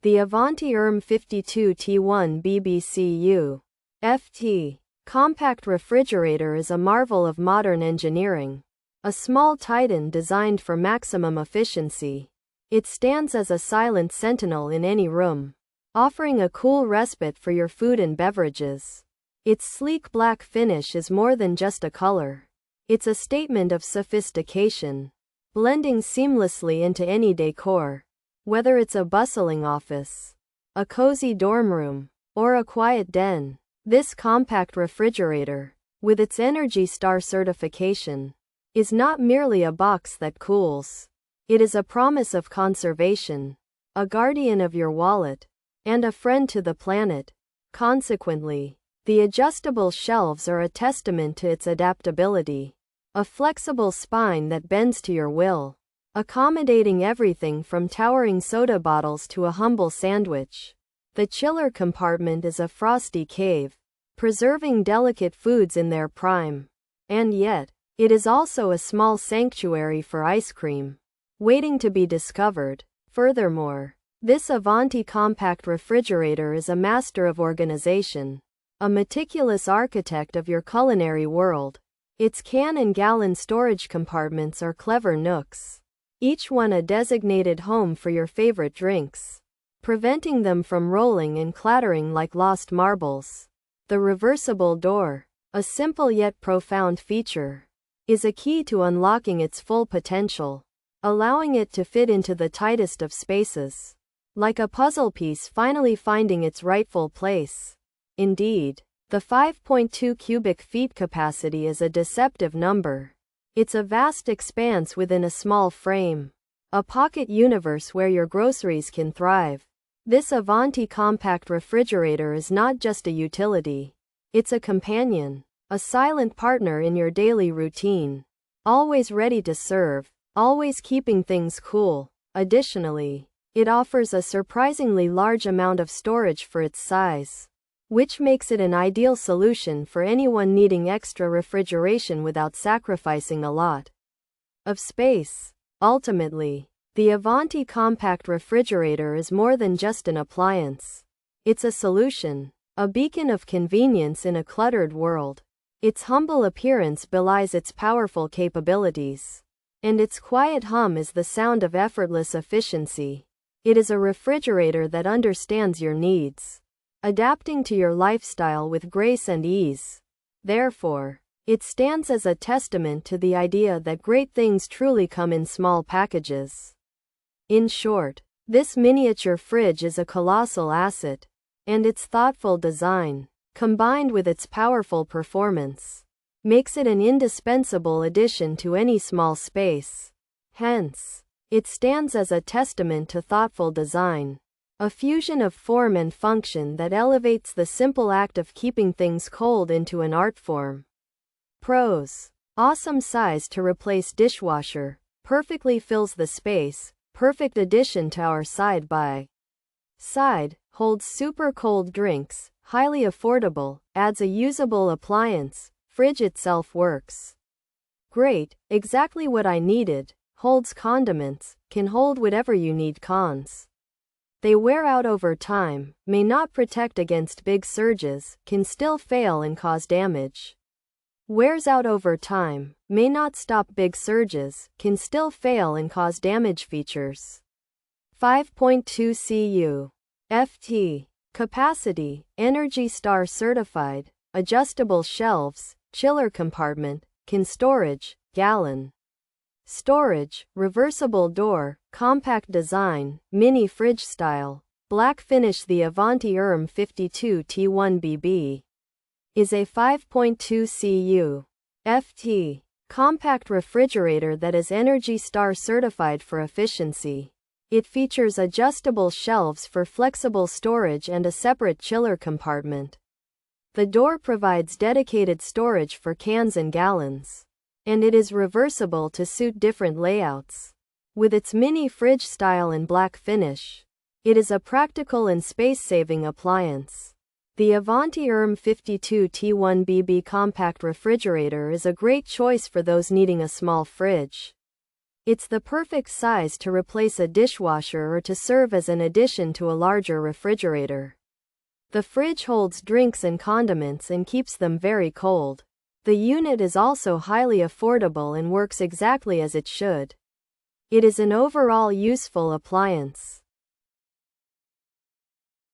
The Avanti RM52T1BB Cu. FT. Compact refrigerator is a marvel of modern engineering. A small titan designed for maximum efficiency. It stands as a silent sentinel in any room, offering a cool respite for your food and beverages. Its sleek black finish is more than just a color. It's a statement of sophistication, blending seamlessly into any decor. Whether it's a bustling office, a cozy dorm room, or a quiet den, this compact refrigerator, with its ENERGY STAR certification, is not merely a box that cools. It is a promise of conservation, a guardian of your wallet, and a friend to the planet. Consequently, the adjustable shelves are a testament to its adaptability. A flexible spine that bends to your will, accommodating everything from towering soda bottles to a humble sandwich. The chiller compartment is a frosty cave, preserving delicate foods in their prime. And yet, it is also a small sanctuary for ice cream, waiting to be discovered. Furthermore, this Avanti compact refrigerator is a master of organization, a meticulous architect of your culinary world. Its can and gallon storage compartments are clever nooks, each one a designated home for your favorite drinks, preventing them from rolling and clattering like lost marbles. The reversible door, a simple yet profound feature, is a key to unlocking its full potential, allowing it to fit into the tightest of spaces, like a puzzle piece finally finding its rightful place. Indeed, the 5.2 cubic feet capacity is a deceptive number. It's a vast expanse within a small frame, a pocket universe where your groceries can thrive. This Avanti compact refrigerator is not just a utility. It's a companion, a silent partner in your daily routine. Always ready to serve, always keeping things cool. Additionally, it offers a surprisingly large amount of storage for its size, which makes it an ideal solution for anyone needing extra refrigeration without sacrificing a lot of space. Ultimately, the Avanti compact refrigerator is more than just an appliance. It's a solution, a beacon of convenience in a cluttered world. Its humble appearance belies its powerful capabilities, and its quiet hum is the sound of effortless efficiency. It is a refrigerator that understands your needs, adapting to your lifestyle with grace and ease. Therefore, it stands as a testament to the idea that great things truly come in small packages. In short, this miniature fridge is a colossal asset, and its thoughtful design, combined with its powerful performance, makes it an indispensable addition to any small space. Hence, it stands as a testament to thoughtful design, a fusion of form and function that elevates the simple act of keeping things cold into an art form. Pros: awesome size to replace dishwasher, perfectly fills the space, perfect addition to our side-by-side, holds super cold drinks, highly affordable, adds a usable appliance, fridge itself works great, exactly what I needed, holds condiments, can hold whatever you need. Cons: they wear out over time, may not protect against big surges, can still fail and cause damage. Wears out over time, may not stop big surges, can still fail and cause damage. Features: 5.2 Cu. FT. Capacity, ENERGY STAR certified, adjustable shelves, chiller compartment, can storage, gallon storage, reversible door, compact design, mini fridge style, black finish. The Avanti RM52T1BB is a 5.2 Cu. FT. Compact refrigerator that is ENERGY STAR certified for efficiency. It features adjustable shelves for flexible storage and a separate chiller compartment. The door provides dedicated storage for cans and gallons, and it is reversible to suit different layouts. With its mini fridge style and black finish, it is a practical and space-saving appliance. The Avanti RM52T1BB compact refrigerator is a great choice for those needing a small fridge It's the perfect size to replace a dishwasher or to serve as an addition to a larger refrigerator. The fridge holds drinks and condiments and keeps them very cold. The unit is also highly affordable and works exactly as it should. It is an overall useful appliance.